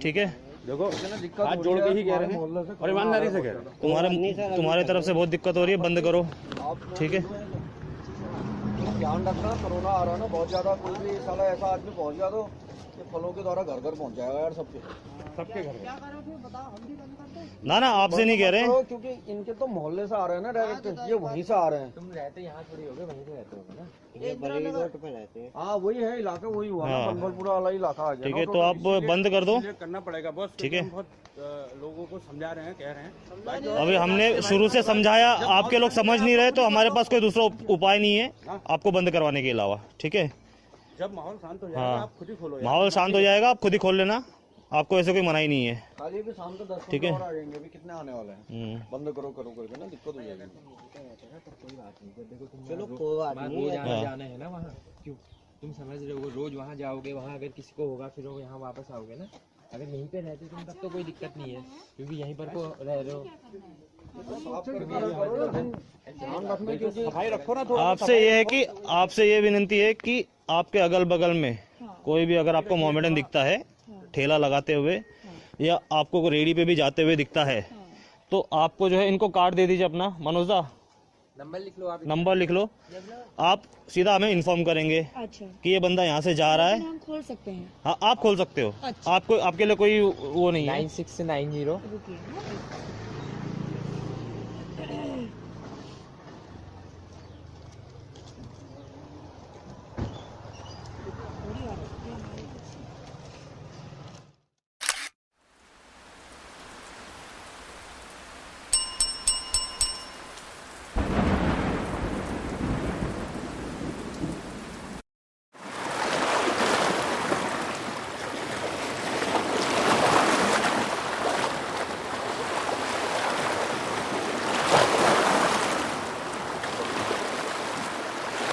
ठीक है, देखो हाथ जोड़ के ही कह रहे हैं और ईमानदारी से कह रहे हैं। तुम्हारे तरफ से बहुत दिक्कत हो रही है, बंद करो। ठीक है, ध्यान रखना, कोरोना आ रहा है ना बहुत ज्यादा। कोई भी साला ऐसा आदमी पहुंच गया तो ये फलों के द्वारा घर घर पहुंच जाएगा यार, सबके घर में। ना ना आपसे नहीं कह रहे हैं, क्योंकि इनके तो मोहल्ले से आ रहे हैं ना डायरेक्ट, ये वहीं से आ रहे हैं। तुम रहते यहाँ थोड़ी होगे, वहीं से रहते होगे ना। ये बड़ी रोड पे रहते हैं। हाँ वही है इलाका, वही हुआ ना, बनभलपुरा वाला इलाका आ गया। ठीक है, तो आप बंद कर दो। करना पड़ेगा बॉस, ठीक है, बहुत लोगों को समझा रहे हैं, कह रहे हैं। अभी हमने शुरू से समझाया, आपके लोग समझ नहीं रहे, तो हमारे पास कोई दूसरा उपाय नहीं है आपको बंद करवाने के अलावा। ठीक है, जब माहौल शांत हो जाएगा हाँ, आप खुद ही खोलो। माहौल शांत हो जाएगा, आप खुद ही खोल लेना, आपको ऐसे कोई मनाही नहीं है। खाली भी शाम को 10 ठीक है, और आ जाएंगे, अभी कितने आने वाले हैं। बंद करो करो करके ना दिक्कत हो जाएगी। कोई बात नहीं, देखो तुम चलो कोई बात नहीं, रोज जाना है ना वहाँ, क्यों तुम समझ रहे हो, रोज वहाँ जाओगे, वहाँ अगर किसी को होगा फिर वो यहाँ वापस आओगे ना। अगर यहीं पे रहते तुम तब तो कोई दिक्कत नहीं है, क्योंकि यहीं पर को रह रहे हो। सफाई रखो ना थोड़ा। आपसे ये है कि आपसे ये विनती है कि आपके अगल बगल में कोई भी अगर आपको मोमेडन दिखता है ठेला लगाते हुए, या आपको रेडी पे भी जाते हुए दिखता है, तो आपको जो है इनको कार्ड दे दीजिए अपना। मनोज दा, नंबर लिख लो, आप नंबर लिख लो, आप सीधा हमें इन्फॉर्म करेंगे अच्छा कि ये बंदा यहाँ से जा रहा है। हम खोल सकते हैं। हाँ आप खोल सकते हो, अच्छा। आपको आपके लिए कोई वो नहीं है। 9690 रुकिए।